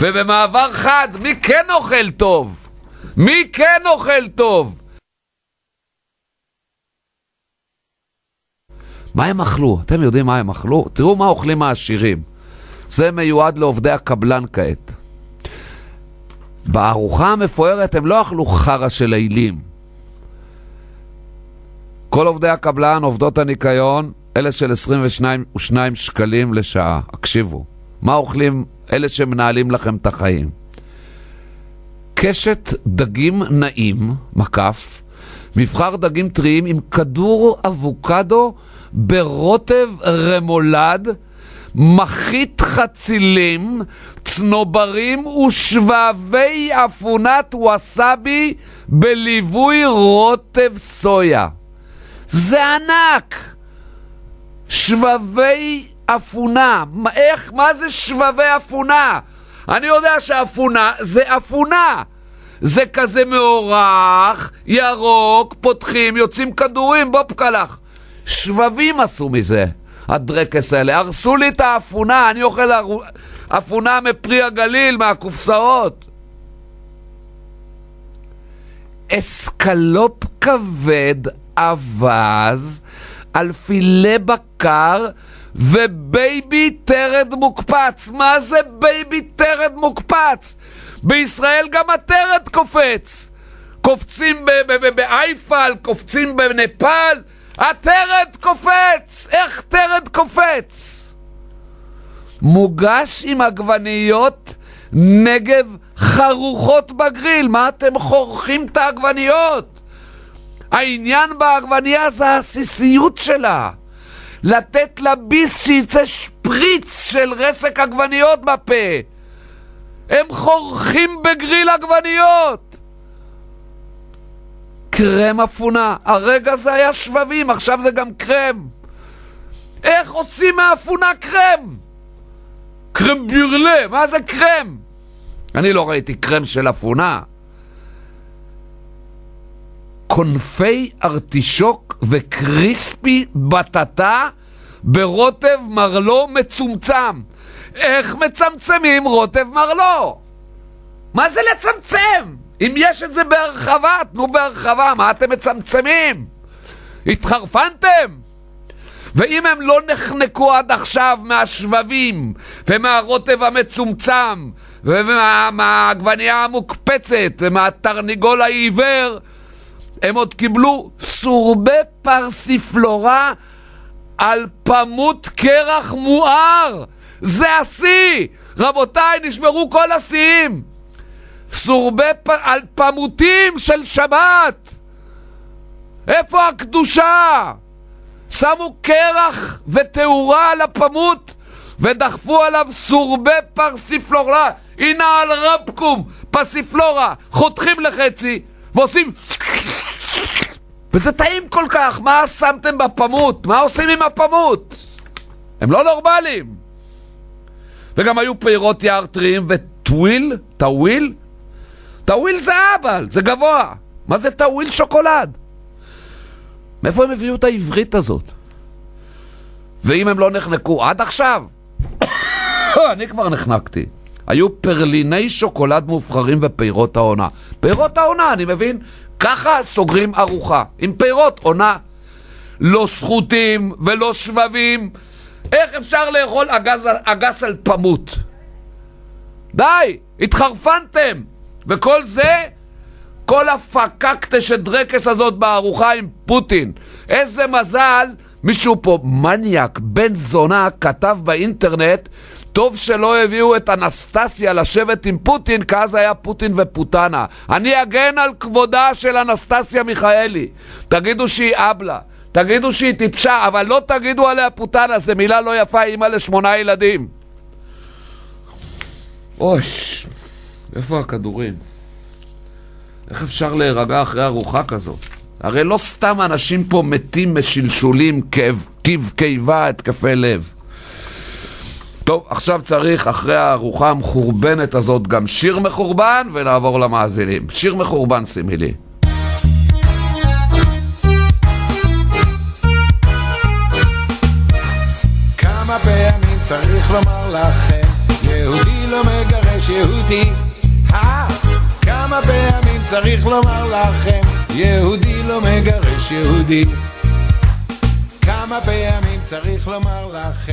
ובמעבר חד, מי כן אוכל טוב? מי כן אוכל טוב? מה הם אכלו? אתם יודעים מה הם אכלו? תראו מה אוכלים העשירים. זה מיועד לעובדי הקבלן כעת. בארוחה המפוארת הם לא אכלו חרה של לילים. כל עובדי הקבלן, עובדות הניקיון, אלה של 22 שקלים לשעה. הקשיבו. מה אוכלים אלה שמנהלים לכם את החיים? קשת דגים נעים, מקף, מבחר דגים טריים עם כדור אבוקדו ברוטב רמולד, מחית חצילים, צנוברים ושבבי אפונת וסאבי בליווי רוטב סויה. זה ענק! שבבי אפונה. מה זה שבבי אפונה? אני יודע שאפונה זה אפונה. זה כזה מאורח, ירוק, פותחים, יוצאים כדורים, בוב קלח. שבבים עשו מזה, הדרקס האלה. הרסו לי את האפונה, אני אוכל אפונה מפרי הגליל, מהקופסאות. אסקלופ כבד אבז על פילה בקר ובייבי טרד מוקפץ. מה זה בייבי טרד מוקפץ? בישראל גם הטרד קופץ. קופצים באייפל, קופצים בנפאל, הטרד קופץ. איך טרד קופץ? מוגש עם עגבניות נגב חרוכות בגריל. מה אתם חורכים את העגבניות? העניין בעגבניה זה הסיסיות שלה. לתת לביס שיצא שפריץ של רסק עגבניות בפה. הם חורכים בגריל עגבניות. קרם אפונה. הרגע זה היה שבבים, עכשיו זה גם קרם. איך עושים מאפונה קרם? קרם בירלה, מה זה קרם? אני לא ראיתי קרם של אפונה. קונפי ארטישוק וקריספי בטטה ברוטב מרלו מצומצם. איך מצמצמים רוטב מרלו? מה זה לצמצם? אם יש את זה בהרחבה, תנו בהרחבה. מה אתם מצמצמים? התחרפנתם? ואם הם לא נחנקו עד עכשיו מהשבבים ומהרוטב המצומצם ומהעגבניה המוקפצת ומהתרנגול העיוור, הם עוד קיבלו סורבה פרסיפלורה על פמות קרח מואר. זה השיא. רבותיי, נשמרו כל השיאים. סורבה על פמותים של שבת. איפה הקדושה? שמו קרח ותאורה על הפמות ודחפו עליו סורבה פרסיפלורה. הנה על רבקום פרסיפלורה. חותכים לחצי ועושים, וזה טעים כל כך. מה שמתם בפמות? מה עושים עם הפמות? הם לא נורמליים. וגם היו פירות יער טריים וטוויל, טוויל. טוויל זה אבל, זה גבוה. מה זה טוויל שוקולד? מאיפה הם הביאו את העברית הזאת? ואם הם לא נחנקו עד עכשיו, אני כבר נחנקתי. היו פרליני שוקולד מובחרים ופירות העונה. פירות העונה, אני מבין, ככה סוגרים ארוחה עם פירות עונה. לא סחוטים ולא שבבים. איך אפשר לאכול אגס על פמות? די, התחרפנתם. וכל זה, כל הפקקטש דרקס הזאת בארוחה עם פוטין. איזה מזל, מישהו פה מניאק, בן זונה, כתב באינטרנט, טוב שלא הביאו את אנסטסיה לשבת עם פוטין, כי אז היה פוטין ופוטנה. אני אגן על כבודה של אנסטסיה מיכאלי. תגידו שהיא אבלה, תגידו שהיא טיפשה, אבל לא תגידו עליה פוטנה, זה מילה לא יפה, אימא ל8 ילדים. אוש, איפה הכדורים? איך אפשר להירגע אחרי ארוחה כזאת? הרי לא סתם אנשים פה מתים משלשולים, קיבה, התקפי לב. טוב, עכשיו צריך אחרי הארוחה המחורבנת הזאת גם שיר מחורבן, ונעבור למאזינים. שיר מחורבן, שימי לי. כמה פעמים צריך לומר לכם, יהודי לא מגרש יהודי. כמה פעמים צריך לומר לכם, יהודי לא מגרש יהודי. כמה פעמים צריך לומר לכם